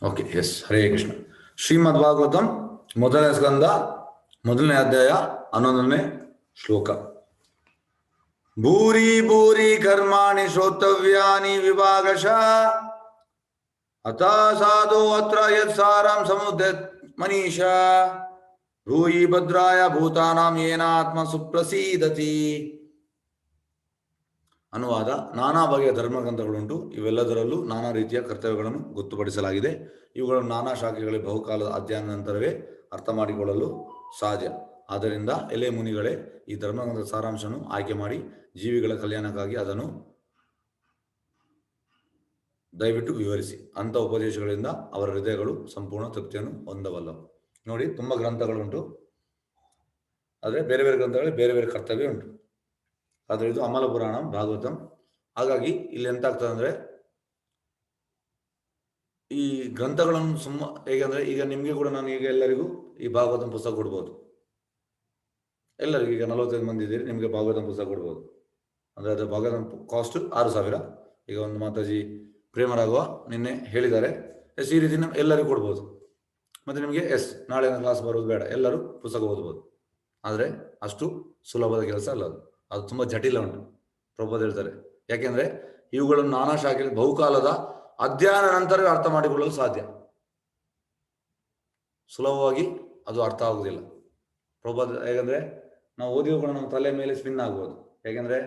Okay, yes. Hare Krishna. Shrimad Bhagavatam ಮೊದಲನೇ ಸ್ಕಂದ ಮೊದಲನೇ ಅಧ್ಯಾಯ 11ನೇ ಶ್ಲೋಕ. ಭೂರಿ ಭೂರಿ ಕರ್ಮಾಣಿ ಶ್ರೋತವ್ಯಾನಿ ವಿಭಾಗಶಃ ಅಥ ಸಾಧು ಅತ್ರ ಯತ್ಸಾರಂ ಸಮುದ್ಯತ್ ಮನೀಷಾ ಭೂಯಿ ಭದ್ರಾಯ ಭೂತಾನಾಂ ಏನಾತ್ಮ ಸುಪ್ರಸೀದತಿ. ಅನುವಾದ: ನಾನಾ ಬಗೆಯ ಧರ್ಮಗ್ರಂಥಗಳುಂಟು. ಇವೆಲ್ಲದರಲ್ಲೂ ನಾನಾ ರೀತಿಯ ಕರ್ತವ್ಯಗಳನ್ನು ಗೊತ್ತುಪಡಿಸಲಾಗಿದೆ. ಇವುಗಳನ್ನು ನಾನಾ ಶಾಖೆಗಳಿಗೆ ಬಹುಕಾಲದ ಅಧ್ಯಯನ ನಂತರವೇ ಅರ್ಥ ಮಾಡಿಕೊಳ್ಳಲು ಸಾಧ್ಯ. ಆದ್ದರಿಂದ ಎಲೆ ಮುನಿಗಳೇ, ಈ ಧರ್ಮಗ್ರಂಥದ ಸಾರಾಂಶವನ್ನು ಆಯ್ಕೆ ಮಾಡಿ ಜೀವಿಗಳ ಕಲ್ಯಾಣಕ್ಕಾಗಿ ಅದನ್ನು ದಯವಿಟ್ಟು ವಿವರಿಸಿ. ಅಂಥ ಉಪದೇಶಗಳಿಂದ ಅವರ ಹೃದಯಗಳು ಸಂಪೂರ್ಣ ತೃಪ್ತಿಯನ್ನು ಹೊಂದಬಲ್ಲವು. ನೋಡಿ, ತುಂಬ ಗ್ರಂಥಗಳುಂಟು, ಆದರೆ ಬೇರೆ ಬೇರೆ ಗ್ರಂಥಗಳಲ್ಲಿ ಬೇರೆ ಬೇರೆ ಕರ್ತವ್ಯ ಉಂಟು. ಆದರೆ ಇದು ಅಮಲ ಪುರಾಣ ಭಾಗವತಂ. ಹಾಗಾಗಿ ಇಲ್ಲಿ ಎಂತಾಗ್ತದೆ ಅಂದರೆ, ಈ ಗ್ರಂಥಗಳನ್ನು ಹೇಗೆಂದರೆ, ಈಗ ನಿಮಗೆ ಕೂಡ ನಾನು ಈಗ ಎಲ್ಲರಿಗೂ ಈ ಭಾಗವತಂ ಪುಸ್ತಕ ಕೊಡ್ಬೋದು. ಎಲ್ಲರಿಗೂ ಈಗ 45 ಮಂದಿ ಇದ್ದೀರಿ, ನಿಮಗೆ ಭಾಗವತಂ ಪುಸ್ತಕ ಕೊಡ್ಬೋದು. ಅಂದರೆ ಅದು ಭಾಗವತಂ ಕಾಸ್ಟ್ 6,000. ಈಗ ಒಂದು ಮಾತಾಜಿ ಪ್ರೇಮರಾಘವ ನಿನ್ನೆ ಹೇಳಿದ್ದಾರೆ, ಈ ರೀತಿ ಎಲ್ಲರಿಗೂ ಕೊಡ್ಬೋದು. ಮತ್ತು ನಿಮಗೆ ನಾಳೆ ಕ್ಲಾಸ್ ಬರೋದು ಬೇಡ, ಎಲ್ಲರೂ ಪುಸ್ತಕ ಓದ್ಬೋದು. ಆದರೆ ಅಷ್ಟು ಸುಲಭದ ಕೆಲಸ ಅಲ್ಲ, ಅದು ತುಂಬ ಜಟಿಲ ಉಂಟು. ಪ್ರಭುಪಾದ ಹೇಳ್ತಾರೆ, ಯಾಕೆಂದರೆ ಇವುಗಳನ್ನು ನಾನಾ ಶಾಖೆಯಲ್ಲಿ ಬಹುಕಾಲದ ಅಧ್ಯಯನ ನಂತರವೇ ಅರ್ಥ ಮಾಡಿಕೊಳ್ಳಲು ಸಾಧ್ಯ. ಸುಲಭವಾಗಿ ಅದು ಅರ್ಥ ಆಗುವುದಿಲ್ಲ. ಪ್ರಭುಪಾದ ಹೇಗೆಂದರೆ, ನಾವು ಓದಿಯೂ ಕೂಡ ನಮ್ಮ ತಲೆ ಮೇಲೆ ಸ್ಪಿನ್ ಆಗ್ಬೋದು. ಯಾಕೆಂದರೆ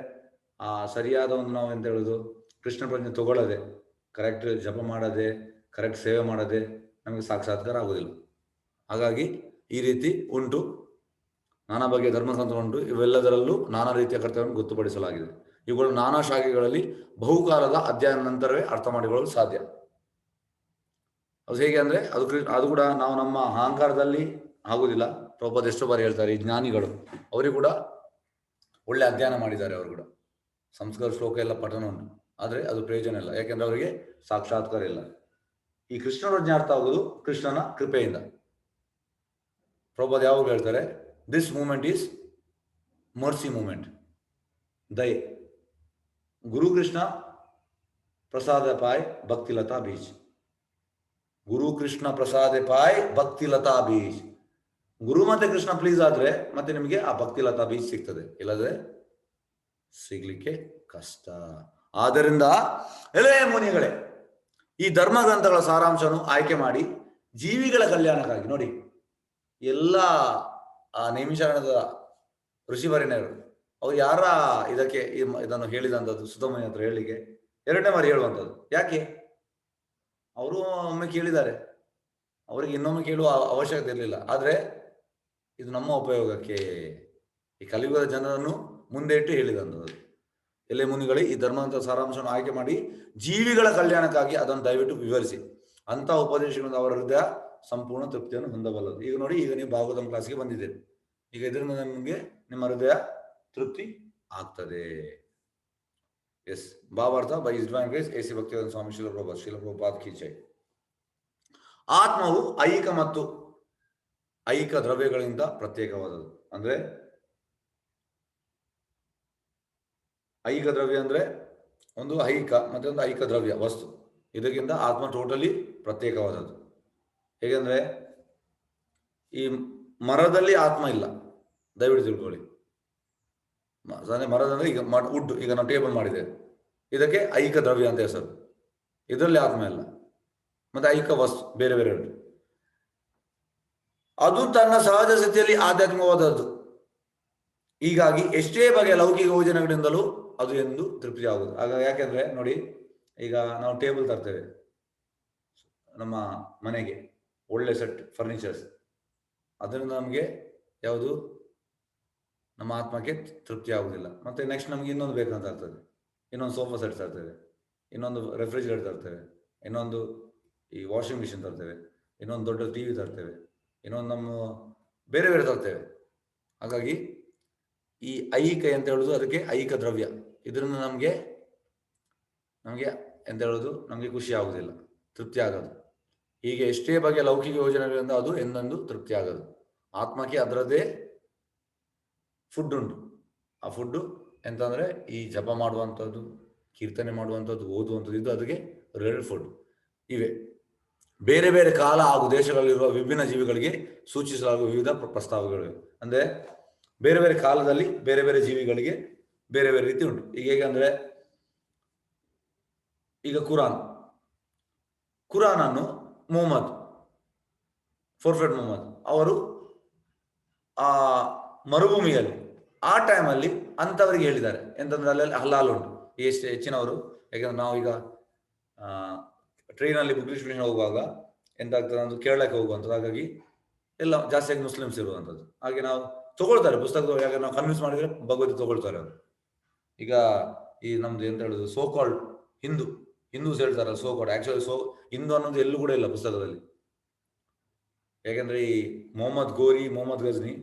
ಆ ಸರಿಯಾದ ಒಂದು ನಾವು ಎಂತ ಹೇಳೋದು, ಕೃಷ್ಣ ಪ್ರಜ್ಞೆ ತಗೊಳ್ಳದೆ, ಕರೆಕ್ಟ್ ಜಪ ಮಾಡದೆ, ಕರೆಕ್ಟ್ ಸೇವೆ ಮಾಡದೆ ನಮಗೆ ಸಾಕ್ಷಾತ್ಕಾರ ಆಗುವುದಿಲ್ಲ. ಹಾಗಾಗಿ ಈ ರೀತಿ ಉಂಟು, ನಾನಾ ಬಗೆಯ ಧರ್ಮಗ್ರಂಥಗಳು ಉಂಟು. ಇವೆಲ್ಲದರಲ್ಲೂ ನಾನಾ ರೀತಿಯ ಕರ್ತವ್ಯವನ್ನು ಗೊತ್ತುಪಡಿಸಲಾಗಿದೆ. ಇವುಗಳು ನಾನಾ ಶಾಖೆಗಳಲ್ಲಿ ಬಹುಕಾಲದ ಅಧ್ಯಯನ ನಂತರವೇ ಅರ್ಥ ಮಾಡಿಕೊಳ್ಳಲು ಸಾಧ್ಯ. ಅದು ಹೇಗೆ ಅಂದರೆ, ಅದು ಕೂಡ ನಾವು ನಮ್ಮ ಅಹಂಕಾರದಲ್ಲಿ ಆಗುವುದಿಲ್ಲ. ಪ್ರಭುಪಾದ ಎಷ್ಟೋ ಬಾರಿ ಹೇಳ್ತಾರೆ, ಈ ಜ್ಞಾನಿಗಳು ಅವರಿಗೆ ಕೂಡ ಒಳ್ಳೆ ಅಧ್ಯಯನ ಮಾಡಿದ್ದಾರೆ. ಅವರು ಕೂಡ ಸಂಸ್ಕೃತ ಶ್ಲೋಕ ಎಲ್ಲ ಪಠಣ ಉಂಟು, ಆದರೆ ಅದು ಪ್ರಯೋಜನ ಇಲ್ಲ. ಯಾಕೆಂದರೆ ಅವರಿಗೆ ಸಾಕ್ಷಾತ್ಕಾರ ಇಲ್ಲ. ಈ ಕೃಷ್ಣ ಪ್ರಜ್ಞೆ ಅರ್ಥ ಆಗುವುದು ಕೃಷ್ಣನ ಕೃಪೆಯಿಂದ. ಪ್ರಭುಪಾದ ಯಾವಾಗ ಹೇಳ್ತಾರೆ, this moment is mercy moment, ದಯೆ. ಗುರು ಕೃಷ್ಣ ಪ್ರಸಾದ ಪಾಯ್ ಭಕ್ತಿಲತಾ ಬೀಜ್. ಗುರು ಕೃಷ್ಣ ಪ್ರಸಾದ ಪಾಯ್ ಭಕ್ತಿಲತಾ ಬೀಜ್. ಗುರು ಮತ್ತೆ ಕೃಷ್ಣ ಪ್ಲೀಸ್ ಆದ್ರೆ ಮತ್ತೆ ನಿಮಗೆ ಆ ಭಕ್ತಿಲತಾ ಬೀಜ್ ಸಿಗ್ತದೆ, ಇಲ್ಲದ್ರೆ ಸಿಗ್ಲಿಕ್ಕೆ ಕಷ್ಟ. ಆದ್ದರಿಂದ ಎಲೆ ಮುನಿಗಳೇ, ಈ ಧರ್ಮ ಗ್ರಂಥಗಳ ಸಾರಾಂಶವನ್ನು ಆಯ್ಕೆ ಮಾಡಿ ಜೀವಿಗಳ ಕಲ್ಯಾಣಕ್ಕಾಗಿ. ನೋಡಿ, ಎಲ್ಲ ಆ ನೈಮಿಷಾರಣ್ಯದ ಋಷಿವರ್ಯರು ಅವ್ರು ಯಾರ ಇದನ್ನು ಹೇಳಿದಂಥದ್ದು ಸುಧಮುನಿ ಹತ್ರ ಹೇಳಿಕೆ 2ನೇ ಬಾರಿ ಹೇಳುವಂಥದ್ದು. ಯಾಕೆ? ಅವರು ಒಮ್ಮೆ ಕೇಳಿದ್ದಾರೆ, ಅವರಿಗೆ ಇನ್ನೊಮ್ಮೆ ಕೇಳುವ ಅವಶ್ಯಕತೆ ಇರಲಿಲ್ಲ. ಆದರೆ ಇದು ನಮ್ಮ ಉಪಯೋಗಕ್ಕೆ, ಈ ಕಲಿಯುಗದ ಜನರನ್ನು ಮುಂದೆ ಇಟ್ಟು ಹೇಳಿದಂಥದ್ದು. ಎಲೆ ಮುನಿಗಳೇ, ಈ ಧರ್ಮವಂತ ಸಾರಾಂಶವನ್ನು ಆಯ್ಕೆ ಮಾಡಿ ಜೀವಿಗಳ ಕಲ್ಯಾಣಕ್ಕಾಗಿ ಅದನ್ನು ದಯವಿಟ್ಟು ವಿವರಿಸಿ. ಅಂಥ ಉಪದೇಶಗಳಿಂದ ಅವರ ಹೃದಯ ಸಂಪೂರ್ಣ ತೃಪ್ತಿಯನ್ನು ಹೊಂದಬಲ್ಲದು. ಈಗ ನೋಡಿ, ಈಗ ನೀವು ಭಾಗವತಂ ಕ್ಲಾಸ್ಗೆ ಬಂದಿದ್ದೀರಿ. ಈಗ ಇದರಿಂದ ನಿಮಗೆ ನಿಮ್ಮ ಹೃದಯ ತೃಪ್ತಿ ಆಗ್ತದೆ. ಎಸ್. ಭಾವಾರ್ಥ by his divine grace AC Bhaktivedanta Swami Srila Prabhupada ಕಿ ಜೈ. ಆತ್ಮವು ಐಹಿಕ ಮತ್ತು ಐಹಿಕ ದ್ರವ್ಯಗಳಿಂದ ಪ್ರತ್ಯೇಕವಾದದ್ದು. ಅಂದ್ರೆ ಐಹಿಕ ದ್ರವ್ಯ ಅಂದ್ರೆ ಒಂದು ಐಹಿಕ ಮತ್ತೆ ಒಂದು ಐಹಿಕ ದ್ರವ್ಯ ವಸ್ತು. ಇದಕ್ಕಿಂತ ಆತ್ಮ ಟೋಟಲಿ ಪ್ರತ್ಯೇಕವಾದದ್ದು. ಹೇಗೆಂದ್ರೆ, ಈ ಮರದಲ್ಲಿ ಆತ್ಮ ಇಲ್ಲ, ದಯವಿಟ್ಟು ತಿಳ್ಕೊಳ್ಳಿ. ಮರದಂದ್ರೆ ಈಗ ವುಡ್, ಈಗ ನಾವು ಟೇಬಲ್ ಮಾಡಿದ್ದೇವೆ, ಇದಕ್ಕೆ ಐಹಿಕ ದ್ರವ್ಯ ಅಂತ ಹೆಸರು. ಇದರಲ್ಲಿ ಆತ್ಮ ಇಲ್ಲ. ಮತ್ತೆ ಐಹಿಕ ವಸ್ತು ಬೇರೆ ಬೇರೆ ಉಂಟು. ಅದು ತನ್ನ ಸಹಜ ಸ್ಥಿತಿಯಲ್ಲಿ ಆಧ್ಯಾತ್ಮಿಕವಾದದ್ದು. ಹೀಗಾಗಿ ಎಷ್ಟೇ ಬಗೆಯ ಲೌಕಿಕ ಯೋಜನೆಗಳಿಂದಲೂ ಅದು ಎಂದು ತೃಪ್ತಿ ಆಗುವುದು. ಹಾಗಾಗಿ ಯಾಕೆಂದ್ರೆ ನೋಡಿ, ಈಗ ನಾವು ಟೇಬಲ್ ತರ್ತೇವೆ ನಮ್ಮ ಮನೆಗೆ, ಒಳ್ಳೆ ಸೆಟ್ ಫರ್ನಿಚರ್ಸ್, ಅದರಿಂದ ನಮಗೆ ಯಾವುದು ನಮ್ಮ ಆತ್ಮಕ್ಕೆ ತೃಪ್ತಿ ಆಗುವುದಿಲ್ಲ. ಮತ್ತೆ ನೆಕ್ಸ್ಟ್ ನಮಗೆ ಇನ್ನೊಂದು ಬೇಕಂತ ಆಗ್ತದೆ, ಇನ್ನೊಂದು ಸೋಫಾ ಸೆಟ್ ತರ್ತೇವೆ, ಇನ್ನೊಂದು ರೆಫ್ರಿಜರೇಟರ್ ತರ್ತೇವೆ, ಇನ್ನೊಂದು ಈ ವಾಷಿಂಗ್ ಮಿಷಿನ್ ತರ್ತೇವೆ, ಇನ್ನೊಂದು ದೊಡ್ಡ TV ತರ್ತೇವೆ, ಇನ್ನೊಂದು ನಮ್ಮ ಬೇರೆ ಬೇರೆ ತರ್ತೇವೆ. ಹಾಗಾಗಿ ಈ ಐಹಿಕ ಎಂತ ಹೇಳುದು, ಅದಕ್ಕೆ ಐಹಿಕ ದ್ರವ್ಯ. ಇದರಿಂದ ನಮಗೆ ಎಂತ ಹೇಳೋದು, ನಮಗೆ ಖುಷಿ ಆಗುವುದಿಲ್ಲ, ತೃಪ್ತಿ ಆಗೋದು. ಹೀಗೆ ಎಷ್ಟೇ ಬಗೆಯ ಲೌಕಿಕ ಯೋಜನೆಗಳಿಂದ ಅದು ಎಂದೆಂದು ತೃಪ್ತಿ ಆಗೋದು. ಆತ್ಮಕ್ಕೆ ಅದರದ್ದೇ ಫುಡ್ ಉಂಟು. ಆ ಫುಡ್ಡು ಎಂತಂದ್ರೆ ಈ ಜಪ ಮಾಡುವಂಥದ್ದು, ಕೀರ್ತನೆ ಮಾಡುವಂಥದ್ದು, ಓದುವಂಥದ್ದು, ಇದು ಅದಕ್ಕೆ ರೇರ್ ಫುಡ್ ಇವೆ. ಬೇರೆ ಬೇರೆ ಕಾಲ ಹಾಗೂ ದೇಶಗಳಲ್ಲಿರುವ ವಿಭಿನ್ನ ಜೀವಿಗಳಿಗೆ ಸೂಚಿಸಲಾಗುವ ವಿವಿಧ ಪ್ರಸ್ತಾವಗಳಿವೆ. ಅಂದರೆ ಬೇರೆ ಬೇರೆ ಕಾಲದಲ್ಲಿ ಬೇರೆ ಬೇರೆ ಜೀವಿಗಳಿಗೆ ಬೇರೆ ಬೇರೆ ರೀತಿ ಉಂಟು. ಈಗ ಹೇಗಂದ್ರೆ ಈಗ ಕುರಾನ್ ಅನ್ನು ಮೊಹಮ್ಮದ್ ಫೋರ್ಫೆಟ್ ಮೊಹಮ್ಮದ್ ಅವರು ಆ ಮರುಭೂಮಿಯಲ್ಲಿ ಆ ಟೈಮಲ್ಲಿ ಅಂಥವರಿಗೆ ಹೇಳಿದ್ದಾರೆ ಎಂತಂದ್ರೆ ಅಲ್ಲೆಲ್ಲ ಹಲಾಲ್ ಉಂಟು. ಎಷ್ಟು ಹೆಚ್ಚಿನವರು, ಯಾಕಂದ್ರೆ ನಾವು ಈಗ ಟ್ರೈನಲ್ಲಿ ಬುಕ್ ಸ್ಟೇಷನ್ ಹೋಗುವಾಗ ಎಂತಾಗ್ತದೆ ಅಂದ್ರೆ ಕೇರಳಕ್ಕೆ ಹೋಗುವಂಥದ್ದು, ಹಾಗಾಗಿ ಎಲ್ಲ ಜಾಸ್ತಿಯಾಗಿ ಮುಸ್ಲಿಮ್ಸ್ ಇರುವಂಥದ್ದು. ಹಾಗೆ ನಾವು ತಗೊಳ್ತಾರೆ ಪುಸ್ತಕ, ಯಾಕಂದ್ರೆ ನಾವು ಕನ್ವಿನ್ಸ್ ಮಾಡಿದ್ರೆ ಭಗವದ್ಗೀತೆ ತಗೊಳ್ತಾರೆ ಅವರು. ಈಗ ಈ ನಮ್ದು ಎಂತ ಹೇಳುದು ಸೋಕಾಲ್ಡ್ ಹಿಂದೂಸ್ ಹೇಳ್ತಾರಲ್ಲ ಸೋಕಾಲ್ಡ್, ಆಕ್ಚುಲಿ ಹಿಂದೂ ಅನ್ನೋದು ಎಲ್ಲೂ ಕೂಡ ಇಲ್ಲ ಪುಸ್ತಕದಲ್ಲಿ. ಯಾಕೆಂದ್ರೆ ಈ ಮೊಹಮ್ಮದ್ ಗಜ್ನಿ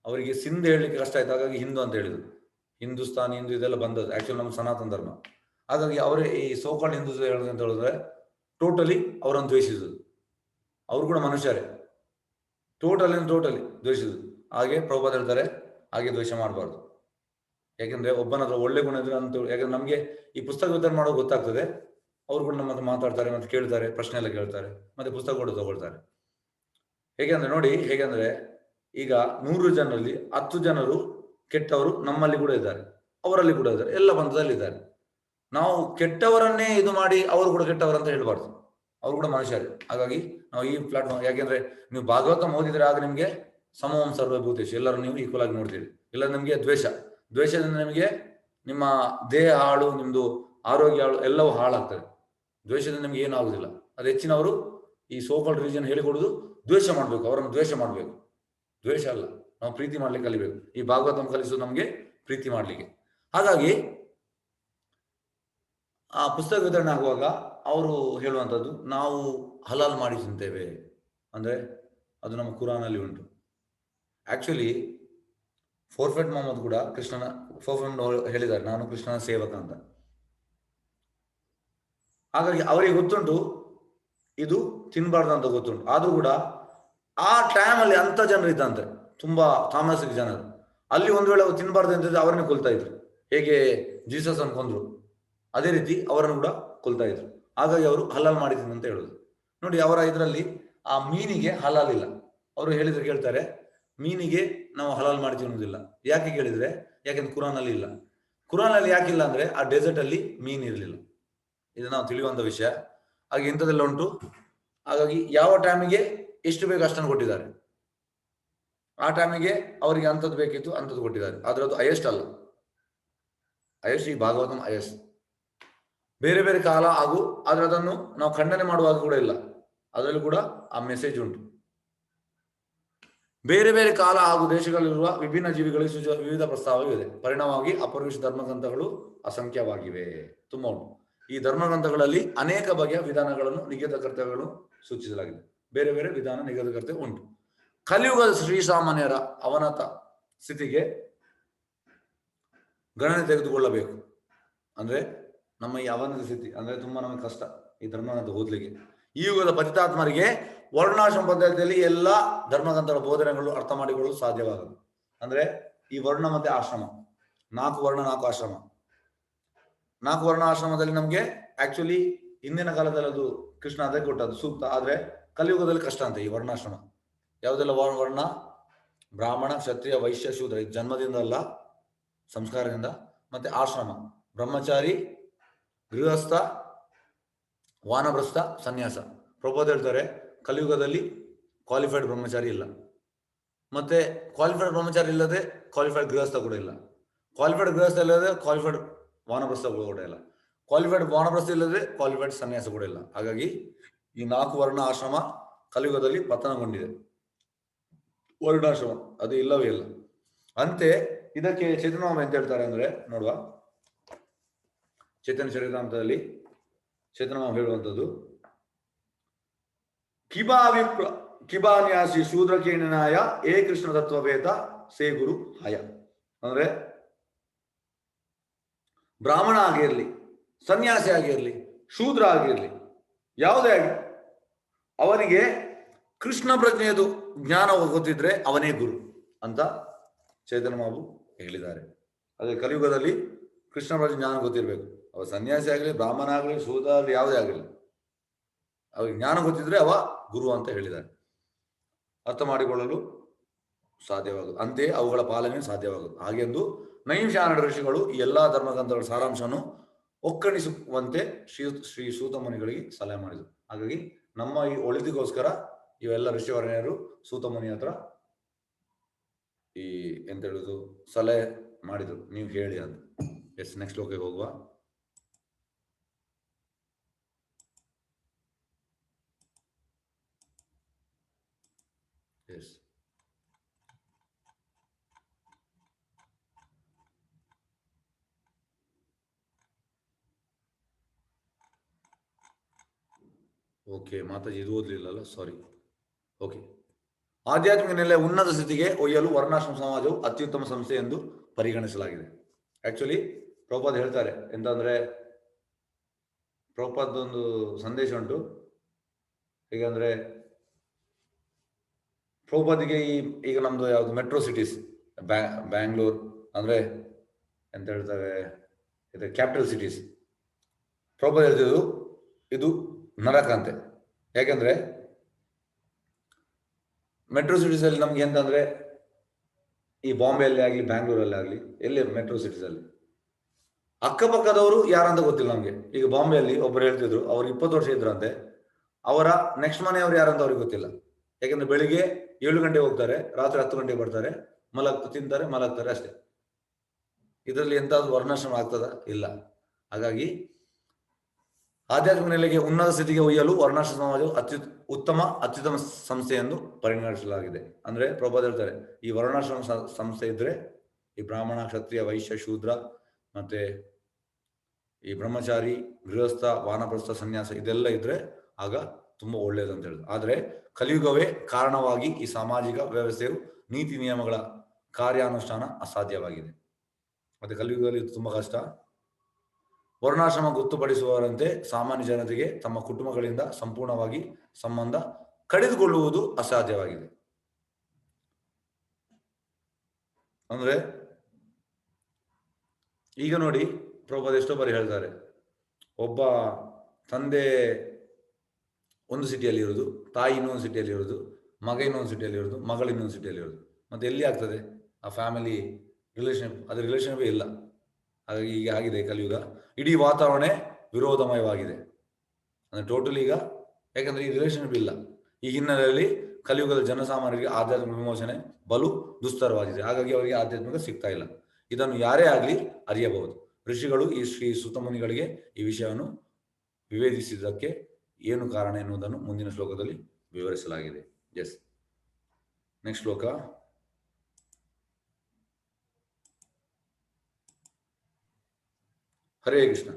ಅವರಿಗೆ ಸಿಂಧ್ ಹೇಳಲಿಕ್ಕೆ ಕಷ್ಟ ಆಯ್ತು, ಹಾಗಾಗಿ ಹಿಂದೂ ಅಂತ ಹೇಳಿದ್ರು. ಹಿಂದೂಸ್ತಾನ್ ಹಿಂದೂ ಇದೆಲ್ಲ ಬಂದದ್ದು ಆಕ್ಚುಲಿ ನಮ್ಮ ಸನಾತನ ಧರ್ಮ. ಹಾಗಾಗಿ ಅವರೇ ಈ ಸೋಕಾಲ್ಡ್ ಹಿಂದೂಸ್ ಹೇಳೋದು ಅಂತ ಹೇಳಿದ್ರೆ ಟೋಟಲಿ ಅವರನ್ನು ದ್ವೇಷಿಸುದು. ಅವರು ಕೂಡ ಮನುಷ್ಯರೇ, ಟೋಟಲಿ ದ್ವೇಷಿಸುದು. ಹಾಗೆ ಪ್ರಭುಪಾದ ಹೇಳ್ತಾರೆ ಹಾಗೆ ದ್ವೇಷ ಮಾಡಬಾರ್ದು. ಯಾಕೆಂದ್ರೆ ಒಬ್ಬನ ಹತ್ರ ಒಳ್ಳೆ ಗುಣ ಇದ್ರೆ ಅಂತ, ಯಾಕಂದ್ರೆ ನಮ್ಗೆ ಈ ಪುಸ್ತಕ ವಿತರಣೆ ಮಾಡೋದು ಗೊತ್ತಾಗ್ತದೆ. ಅವ್ರು ಕೂಡ ನಮ್ಮ ಹತ್ರ ಮಾತಾಡ್ತಾರೆ, ಮತ್ತೆ ಕೇಳ್ತಾರೆ, ಪ್ರಶ್ನೆ ಎಲ್ಲ ಕೇಳ್ತಾರೆ, ಮತ್ತೆ ಪುಸ್ತಕ ಕೂಡ ತಗೊಳ್ತಾರೆ. ಹೇಗೆಂದ್ರೆ ನೋಡಿ, ಹೇಗೆಂದ್ರೆ ಈಗ 100 ಜನರಲ್ಲಿ 10 ಜನರು ಕೆಟ್ಟವರು ನಮ್ಮಲ್ಲಿ ಕೂಡ ಇದ್ದಾರೆ, ಅವರಲ್ಲಿ ಕೂಡ ಇದ್ದಾರೆ, ಎಲ್ಲ ಬಂಧದಲ್ಲಿ ಇದ್ದಾರೆ. ನಾವು ಕೆಟ್ಟವರನ್ನೇ ಇದು ಮಾಡಿ ಅವರು ಕೂಡ ಕೆಟ್ಟವರು ಅಂತ ಹೇಳ್ಬಾರ್ದು, ಅವರು ಕೂಡ ಮನುಷ್ಯರೇ. ಹಾಗಾಗಿ ನಾವು ಈ ಪ್ಲಾಟ್ಫಾರ್ಮ್, ಯಾಕೆಂದ್ರೆ ನೀವು ಭಾಗವತ ಓದಿದ್ರೆ ಆಗ ನಿಮ್ಗೆ ಸಮವಂ ಸರ್ವಭೂತೇಶು, ಎಲ್ಲರೂ ನೀವು ಈಕ್ವಲ್ ಆಗಿ ನೋಡ್ತೀರಿ. ಇಲ್ಲ ನಿಮ್ಗೆ ದ್ವೇಷದಿಂದ ನಿಮಗೆ ನಿಮ್ಮ ದೇಹ ಹಾಳು, ನಿಮ್ದು ಆರೋಗ್ಯ ಹಾಳು, ಎಲ್ಲವೂ ಹಾಳಾಗ್ತದೆ. ದ್ವೇಷದಿಂದ ನಿಮ್ಗೆ ಏನೂ ಆಗುದಿಲ್ಲ. ಅದು ಹೆಚ್ಚಿನವರು ಈ ಸೋಕಾಲ್ಡ್ ರಿಲಿಜನ್ ಹೇಳಿಕೊಡುದು ದ್ವೇಷ ಮಾಡ್ಬೇಕು, ಅವರನ್ನು ದ್ವೇಷ ಮಾಡ್ಬೇಕು. ದ್ವೇಷ ಅಲ್ಲ, ನಾವು ಪ್ರೀತಿ ಮಾಡ್ಲಿಕ್ಕೆ ಕಲಿಬೇಕು. ಈ ಭಾಗವತ ಕಲಿಸೋದು ನಮ್ಗೆ ಪ್ರೀತಿ ಮಾಡ್ಲಿಕ್ಕೆ. ಹಾಗಾಗಿ ಆ ಪುಸ್ತಕ ವಿತರಣೆ ಆಗುವಾಗ ಅವರು ಹೇಳುವಂಥದ್ದು, ನಾವು ಹಲಾಲ್ ಮಾಡಿ ತಿಂತೇವೆ ಅಂದ್ರೆ ಅದು ನಮ್ಮ ಕುರಾನಲ್ಲಿ ಉಂಟು. ಆಕ್ಚುಲಿ ಫೋರ್ಫೆಟ್ ಮೊಹಮ್ಮದ್ ಕೂಡ ಹೇಳಿದ್ದಾರೆ, ನಾನು ಕೃಷ್ಣನ ಸೇವಕ ಅಂತ. ಹಾಗಾಗಿ ಅವರಿಗೆ ಗೊತ್ತುಂಟು ಇದು ತಿನ್ಬಾರ್ದು ಅಂತ ಗೊತ್ತುಂಟು. ಆದ್ರೂ ಕೂಡ ಆ ಟೈಮಲ್ಲಿ ಅಂತ ಜನರು ಇದ್ದಂತೆ, ತುಂಬಾ ತಾಮಸಿಕ ಜನರು. ಅಲ್ಲಿ ಒಂದು ವೇಳೆ ತಿನ್ಬಾರ್ದು ಅಂತ ಅವರನ್ನೇ ಕೊಲ್ತಾ ಇದ್ರು. ಹೇಗೆ ಜೀಸಸ್ ಅನ್ನು ಕೊಂದ್ರು, ಅದೇ ರೀತಿ ಅವರನ್ನು ಕೂಡ ಕೊಲ್ತಾ ಇದ್ರು. ಹಾಗಾಗಿ ಅವರು ಹಲಾಲ್ ಮಾಡಿದ್ರು ಅಂತ ಹೇಳುದು. ನೋಡಿ, ಅವರ ಇದರಲ್ಲಿ ಆ ಮೀನಿಗೆ ಹಲಾಲ್ ಇಲ್ಲ. ಅವರು ಹೇಳಿದ್ರೆ ಕೇಳ್ತಾರೆ, ಮೀನಿಗೆ ನಾವು ಹಲಾಲ್ ಮಾಡಿ ತಿನ್ನುವುದಿಲ್ಲ. ಯಾಕೆ ಕೇಳಿದ್ರೆ, ಯಾಕೆಂದ್ರೆ ಕುರಾನಲ್ಲಿ ಇಲ್ಲ. ಕುರಾನಲ್ಲಿ ಯಾಕಿಲ್ಲ ಅಂದ್ರೆ ಆ ಡೆಸರ್ಟ್ ಅಲ್ಲಿ ಮೀನ್ ಇರಲಿಲ್ಲ. ಇದು ನಾವು ತಿಳಿಯುವಂತ ವಿಷಯ. ಹಾಗೆ ಇಂಥದ್ದೆಲ್ಲ ಉಂಟು. ಹಾಗಾಗಿ ಯಾವ ಟೈಮಿಗೆ ಎಷ್ಟು ಬೇಕು ಅಷ್ಟನ್ನು ಕೊಟ್ಟಿದ್ದಾರೆ. ಆ ಟೈಮಿಗೆ ಅವರಿಗೆ ಅಂಥದ್ದು ಬೇಕಿತ್ತು, ಅಂಥದ್ದು ಕೊಟ್ಟಿದ್ದಾರೆ. ಆದ್ರೆ ಅದು ಹೈಯೆಸ್ಟ್ ಅಲ್ಲ. ಹೈಯೆಸ್ಟ್ ಈ ಭಾಗವತಂ ಹೈಯೆಸ್ಟ್. ಬೇರೆ ಬೇರೆ ಕಾಲ ಹಾಗೂ ಆದ್ರೆ ಅದನ್ನು ನಾವು ಖಂಡನೆ ಮಾಡುವಾಗ ಕೂಡ ಇಲ್ಲ, ಅದರಲ್ಲಿ ಕೂಡ ಆ ಮೆಸೇಜ್ ಉಂಟು. ಬೇರೆ ಬೇರೆ ಕಾಲ ಹಾಗೂ ದೇಶಗಳಲ್ಲಿರುವ ವಿಭಿನ್ನ ಜೀವಿಗಳಿಗೆ ಸೂಚಿಸುವ ವಿವಿಧ ಪ್ರಸ್ತಾವವಿದೆ. ಪರಿಣಾಮವಾಗಿ ಅಪೌರುಷ ಧರ್ಮಗ್ರಂಥಗಳು ಅಸಂಖ್ಯವಾಗಿವೆ, ತುಂಬಾ ಉಂಟು. ಈ ಧರ್ಮಗ್ರಂಥಗಳಲ್ಲಿ ಅನೇಕ ಬಗೆಯ ವಿಧಾನಗಳನ್ನು, ನಿಗದಿತ ಕರ್ತವ್ಯಗಳನ್ನು ಸೂಚಿಸಲಾಗಿದೆ. ಬೇರೆ ಬೇರೆ ವಿಧಾನ, ನಿಗದಿತ ಕರ್ತವ್ಯ ಉಂಟು. ಕಲಿಯುಗದ ಶ್ರೀಸಾಮಾನ್ಯರ ಅವನತ ಸ್ಥಿತಿಗೆ ಗಣನೆ ತೆಗೆದುಕೊಳ್ಳಬೇಕು. ಅಂದ್ರೆ ನಮ್ಮ ಈ ಅವನತ ಸ್ಥಿತಿ ಅಂದ್ರೆ ತುಂಬಾ ನಮಗೆ ಕಷ್ಟ ಈ ಧರ್ಮಗ್ರಂಥ ಓದ್ಲಿಕ್ಕೆ. ಈ ಯುಗದ ಪತಿತಾತ್ಮರಿಗೆ ವರ್ಣಾಶ್ರಮ ಪದ್ಧತಿಯಲ್ಲಿ ಎಲ್ಲ ಧರ್ಮಗ್ರಂಥಗಳ ಬೋಧನೆಗಳು ಅರ್ಥ ಮಾಡಿಕೊಳ್ಳಲು ಸಾಧ್ಯವಾಗದು. ಅಂದ್ರೆ ಈ ವರ್ಣ ಮತ್ತೆ ಆಶ್ರಮ, 4 ವರ್ಣ 4 ಆಶ್ರಮ. 4 ವರ್ಣ ಆಶ್ರಮದಲ್ಲಿ ನಮ್ಗೆ ಆಕ್ಚುಲಿ ಹಿಂದಿನ ಕಾಲದಲ್ಲಿ ಅದು ಕೃಷ್ಣ ಅದೇ ಕೊಟ್ಟದ್ದು ಸೂಕ್ತ. ಆದ್ರೆ ಕಲಿಯುಗದಲ್ಲಿ ಕಷ್ಟ ಅಂತ ಈ ವರ್ಣಾಶ್ರಮ. ಯಾವುದೆಲ್ಲ ವರ್ಣ? ಬ್ರಾಹ್ಮಣ, ಕ್ಷತ್ರಿಯ, ವೈಶ್ಯ, ಶೂದ್ರ. ಇದು ಜನ್ಮದಿಂದ ಅಲ್ಲ, ಸಂಸ್ಕಾರದಿಂದ. ಮತ್ತೆ ಆಶ್ರಮ, ಬ್ರಹ್ಮಚಾರಿ, ಗೃಹಸ್ಥ, ವಾನಪ್ರಸ್ಥ, ಸನ್ಯಾಸ. ಪ್ರಭುಪಾದ ಹೇಳ್ತಾರೆ ಕಲಿಯುಗದಲ್ಲಿ ಕ್ವಾಲಿಫೈಡ್ ಬ್ರಹ್ಮಚಾರಿ ಇಲ್ಲ, ಮತ್ತೆ ಕ್ವಾಲಿಫೈಡ್ ಬ್ರಹ್ಮಚಾರಿ ಇಲ್ಲದೆ ಕ್ವಾಲಿಫೈಡ್ ಗೃಹಸ್ಥ ಕೂಡ ಇಲ್ಲ, ಕ್ವಾಲಿಫೈಡ್ ಗೃಹಸ್ಥ ಇಲ್ಲದೆ ಕ್ವಾಲಿಫೈಡ್ ವಾನಪ್ರಸ್ಥ ಕೂಡ ಇಲ್ಲ, ಕ್ವಾಲಿಫೈಡ್ ವಾನಪ್ರಸ್ಥ ಇಲ್ಲದೆ ಕ್ವಾಲಿಫೈಡ್ ಸನ್ಯಾಸ ಕೂಡ ಇಲ್ಲ. ಹಾಗಾಗಿ ಈ 4 ವರ್ಣ ಆಶ್ರಮ ಕಲಿಯುಗದಲ್ಲಿ ಪತನಗೊಂಡಿದೆ. ವರ್ಣಾಶ್ರಮ ಅದು ಇಲ್ಲವೇ ಇಲ್ಲ. ಅಂತೆ ಇದಕ್ಕೆ ಚೈತನ್ಯ ಎಂತ ಹೇಳ್ತಾರೆ ಅಂದ್ರೆ, ನೋಡುವ, ಚೈತನ್ಯ ಚರಿತಾಮೃತದಲ್ಲಿ ಚೈತನ್ಯ ಹೇಳುವಂಥದ್ದು, ಕಿಬಾನ್ಯಾಸಿ ಶೂದ್ರಕೇಣನಾಯ ಏ ಕೃಷ್ಣ ತತ್ವವೇದ ಸೇ ಗುರು ಹಯ. ಅಂದ್ರೆ ಬ್ರಾಹ್ಮಣ ಆಗಿರ್ಲಿ, ಸನ್ಯಾಸಿ ಆಗಿರ್ಲಿ, ಶೂದ್ರ ಆಗಿರ್ಲಿ, ಯಾವುದೇ ಆಗಿ ಅವನಿಗೆ ಕೃಷ್ಣ ಪ್ರಜ್ಞೆಯದು ಜ್ಞಾನ ಗೊತ್ತಿದ್ರೆ ಅವನೇ ಗುರು ಅಂತ ಚೈತನ್ಯ ಮಹಾಪ್ರಭು ಹೇಳಿದ್ದಾರೆ. ಅದೇ ಕಲಿಯುಗದಲ್ಲಿ ಕೃಷ್ಣ ಪ್ರಜ್ಞೆ ಜ್ಞಾನ ಗೊತ್ತಿರ್ಬೇಕು. ಅವ ಸನ್ಯಾಸಿ ಆಗಲಿ, ಬ್ರಾಹ್ಮಣ ಆಗಲಿ, ಶೂದ್ರ ಆಗಲಿ, ಯಾವುದೇ ಆಗಲಿ. ಅವ್ರಿಗೆ ಜ್ಞಾನ ಗೊತ್ತಿದ್ರೆ ಅವ ಗುರು ಅಂತ ಹೇಳಿದ್ದಾರೆ. ಅರ್ಥ ಮಾಡಿಕೊಳ್ಳಲು ಸಾಧ್ಯವಾಗುವುದು, ಅಂತೆಯೇ ಅವುಗಳ ಪಾಲನೆ ಸಾಧ್ಯವಾಗುವುದು. ಹಾಗೆಂದು ನೈಮಿಷಾರಣ್ಯ ಋಷಿಗಳು ಈ ಎಲ್ಲಾ ಧರ್ಮಗ್ರಂಥಗಳ ಸಾರಾಂಶವನ್ನು ಒಕ್ಕಣಿಸುವಂತೆ ಶ್ರೀ ಸೂತ ಮುನಿಗಳಿಗೆ ಸಲಹೆ ಮಾಡಿದರು. ಹಾಗಾಗಿ ನಮ್ಮ ಈ ಒಳಿತಿಗೋಸ್ಕರ ಇವೆಲ್ಲ ಋಷಿವರ್ಯರು ಸೂತ ಮುನಿ ಹತ್ರ ಈ ಎಂತ ಹೇಳುದು ಸಲಹೆ ಮಾಡಿದ್ರು, ನೀವು ಹೇಳಿ ಅಂತ. ಎಸ್, ನೆಕ್ಸ್ಟ್ ಶ್ಲೋಕಕ್ಕೆ ಹೋಗುವ. ಎಸ್, ಓಕೆ ಮಾತಾಜಿ ಇದು ಓದ್ಲಿಲ್ಲಲ್ಲ, ಸಾರಿ. ಓಕೆ, ಆಧ್ಯಾತ್ಮಿಕ ನೆಲೆ ಉನ್ನತ ಸ್ಥಿತಿಗೆ ಒಯ್ಯಲು ವರ್ಣಾಶ್ರಮ ಸಮಾಜವು ಅತ್ಯುತ್ತಮ ಸಂಸ್ಥೆ ಎಂದು ಪರಿಗಣಿಸಲಾಗಿದೆ. ಆಕ್ಚುಲಿ ಪ್ರಭುಪಾದ ಹೇಳ್ತಾರೆ ಎಂತಂದ್ರೆ, ಪ್ರಭುಪಾದೊಂದು ಸಂದೇಶ ಉಂಟು. ಹೇಗಂದ್ರೆ ಪ್ರಭುಪಾದಿಗೆ ಈಗ ನಮ್ದು ಯಾವ್ದು ಮೆಟ್ರೋ ಸಿಟೀಸ್, ಬ್ಯಾಂಗ್ಳೂರ್ ಅಂದ್ರೆ ಎಂತ ಹೇಳ್ತಾರೆ, ಇದು ಕ್ಯಾಪಿಟಲ್ ಸಿಟೀಸ್. ಪ್ರಭುಪಾದ ಹೇಳ್ತಿದ್ದು ಇದು ನರಕ ಅಂತೆ. ಯಾಕೆಂದ್ರೆ ಮೆಟ್ರೋ ಸಿಟೀಸ್ ಅಲ್ಲಿ ನಮ್ಗೆ ಎಂತಂದ್ರೆ, ಈ ಬಾಂಬೆಯಲ್ಲಿ ಆಗಲಿ ಬ್ಯಾಂಗ್ಳೂರಲ್ಲಿ ಆಗಲಿ ಎಲ್ಲಿ ಮೆಟ್ರೋ ಸಿಟೀಸ್ ಅಲ್ಲಿ ಅಕ್ಕಪಕ್ಕದವರು ಯಾರಂತ ಗೊತ್ತಿಲ್ಲ ನಮ್ಗೆ. ಈಗ ಬಾಂಬೆಯಲ್ಲಿ ಒಬ್ಬರು ಹೇಳ್ತಿದ್ರು, ಅವ್ರು 20 ವರ್ಷ ಇದ್ರಂತೆ, ಅವರ ನೆಕ್ಸ್ಟ್ ಮನೆಯವರು ಯಾರಂತ ಅವ್ರಿಗೆ ಗೊತ್ತಿಲ್ಲ. ಯಾಕಂದ್ರೆ ಬೆಳಿಗ್ಗೆ 7 ಗಂಟೆ ಹೋಗ್ತಾರೆ, ರಾತ್ರಿ 10 ಗಂಟೆಗೆ ಬರ್ತಾರೆ, ತಿಂತಾರೆ, ಮಲಗ್ತಾರೆ ಅಷ್ಟೇ. ಇದರಲ್ಲಿ ಎಂತಾದ್ರು ವರ್ಣಾಶ್ರಮ ಆಗ್ತದ? ಇಲ್ಲ. ಹಾಗಾಗಿ ಆಧ್ಯಾತ್ಮಿಕ ನೆಲೆಗೆ ಉನ್ನತ ಸ್ಥಿತಿಗೆ ಒಯ್ಯಲು ವರ್ಣಾಶ್ರಮ ಸಮಾಜವು ಅತ್ಯುತ್ತಮ ಸಂಸ್ಥೆ ಎಂದು ಪರಿಗಣಿಸಲಾಗಿದೆ. ಅಂದ್ರೆ ಪ್ರಭುಪಾದ ಹೇಳ್ತಾರೆ, ಈ ವರ್ಣಾಶ್ರಮ ಸಂಸ್ಥೆ ಇದ್ರೆ ಈ ಬ್ರಾಹ್ಮಣ, ಕ್ಷತ್ರಿಯ, ವೈಶ್ಯ, ಶೂದ್ರ ಮತ್ತೆ ಈ ಬ್ರಹ್ಮಚಾರಿ, ಗೃಹಸ್ಥ, ವಾನಪ್ರಸ್ಥ, ಸನ್ಯಾಸ ಇದೆಲ್ಲ ಇದ್ರೆ ಆಗ ತುಂಬಾ ಒಳ್ಳೇದು ಅಂತ ಹೇಳಿದ್ರು. ಆದ್ರೆ ಕಲಿಯುಗವೇ ಕಾರಣವಾಗಿ ಈ ಸಾಮಾಜಿಕ ವ್ಯವಸ್ಥೆಯು ನೀತಿ ನಿಯಮಗಳ ಕಾರ್ಯಾನುಷ್ಠಾನ ಅಸಾಧ್ಯವಾಗಿದೆ. ಮತ್ತೆ ಕಲಿಯುಗದಲ್ಲಿ ಇದು ತುಂಬಾ ಕಷ್ಟ. ವರ್ಣಾಶ್ರಮ ಗೊತ್ತುಪಡಿಸುವವರಂತೆ ಸಾಮಾನ್ಯ ಜನತೆಗೆ ತಮ್ಮ ಕುಟುಂಬಗಳಿಂದ ಸಂಪೂರ್ಣವಾಗಿ ಸಂಬಂಧ ಕಡಿದುಕೊಳ್ಳುವುದು ಅಸಾಧ್ಯವಾಗಿದೆ. ಅಂದ್ರೆ ಈಗ ನೋಡಿ, ಪ್ರಭುಪಾದ ಎಷ್ಟೋ ಬಾರಿ ಹೇಳ್ತಾರೆ, ಒಬ್ಬ ತಂದೆ ಒಂದು ಸಿಟಿಯಲ್ಲಿ ಇರೋದು, ತಾಯಿ ಇನ್ನೊಂದು ಸಿಟಿಯಲ್ಲಿ ಇರೋದು, ಮಗ ಇನ್ನೊಂದು ಸಿಟಿಯಲ್ಲಿ ಇರೋದು, ಮಗಳು ಇನ್ನೊಂದು ಸಿಟಿಯಲ್ಲಿ ಇರೋದು, ಮತ್ತೆ ಎಲ್ಲಿ ಆಗ್ತದೆ ಆ ಫ್ಯಾಮಿಲಿ ರಿಲೇಷನ್ಶಿಪ್? ಅದು ರಿಲೇಷನ್ಶಿಪ್ ಇಲ್ಲ. ಹಾಗಾಗಿ ಈಗ ಆಗಿದೆ ಕಲಿಯುಗ, ಇಡೀ ವಾತಾವರಣ ವಿರೋಧಮಯವಾಗಿದೆ. ಅಂದ್ರೆ ಟೋಟಲಿ ಈಗ, ಯಾಕಂದ್ರೆ ಈ ರಿಲೇಷನ್ಶಿಪ್ ಇಲ್ಲ. ಈ ಹಿನ್ನೆಲೆಯಲ್ಲಿ ಕಲಿಯುಗದ ಜನಸಾಮಾನ್ಯರಿಗೆ ಆಧ್ಯಾತ್ಮಿಕ ವಿಮೋಚನೆ ಬಲು ದುಸ್ತರವಾಗಿದೆ. ಹಾಗಾಗಿ ಅವರಿಗೆ ಆಧ್ಯಾತ್ಮಿಕ ಸಿಗ್ತಾ ಇಲ್ಲ. ಇದನ್ನು ಯಾರೇ ಆಗಲಿ ಅರಿಯಬಹುದು. ಋಷಿಗಳು ಈ ಶ್ರೀ ಸೂತ ಮುನಿಗಳಿಗೆ ಈ ವಿಷಯವನ್ನು ವಿವೇಚಿಸಿದ್ದಕ್ಕೆ ಏನು ಕಾರಣ ಎನ್ನುವುದನ್ನು ಮುಂದಿನ ಶ್ಲೋಕದಲ್ಲಿ ವಿವರಿಸಲಾಗಿದೆ. ಎಸ್, ನೆಕ್ಸ್ಟ್ ಶ್ಲೋಕ. ಹರೇ ಕೃಷ್ಣ.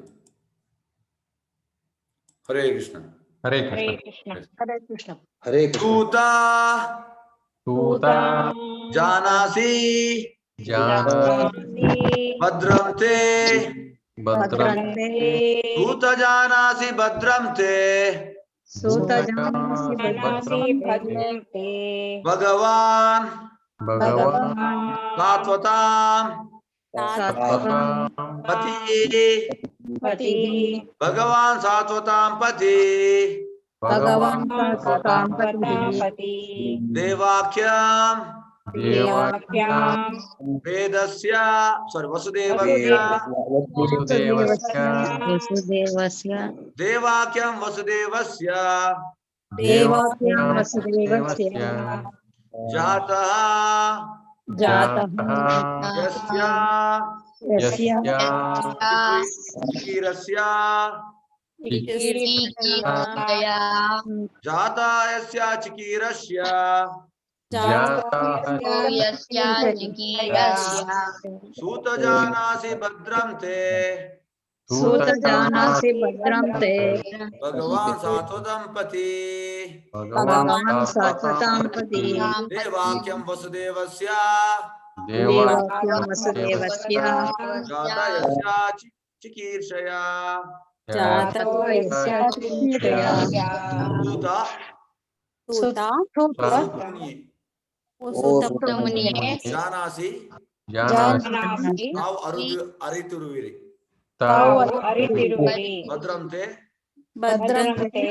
ಹರೇ ಕೃಷ್ಣ. ಹರೇ ಕೃಷ್ಣ. ಹರೇ ಕೃಷ್ಣ. ಹರೇ ಕೃಷ್ಣ. ತೂತ ಜಾನಾಸಿ ಭದ್ರಂ ತೇ ಸೂತ ಜಾನಾಸಿ ಭದ್ರಂ ತೇ ಭಗವಾನ್ ಸಾತ್ವತಾಂ ಪತಿ ಭಗವಾನ್ ಸಾತ್ವತಾಂ ಪತಿ ದೇವಾಖ್ಯಾಂ ವೇದಸ್ಯ ವಸುದೇವಸ್ಯ ದೇವಾಖ್ಯಂ ವಸುದೇವಸ್ಯ ಜಾತಃ ಯಸ್ಯ ಚಿಕೀರಸ್ಯ ಜಾತಃ ಯಸ್ಯ ಚಿಕೀರಸ್ಯ ಸೂತ ಜಾನಾಸಿ ಭದ್ರಂ ತೇ ಭಗವಾನ್ ಸಾತ್ವತಾಂ ಪತಿ ದೇವಾಖ್ಯಂ ವಸುದೇವಸ್ಯ ಜಾತಃ ಯಸ್ಯ ಚಿಕೀರ್ಷಯ ಜಾನಾಸಿ ತಾವು ಅರಿತಿರುವಿರಿ ಭದ್ರಂತೆ ಭದ್ರಂತೆ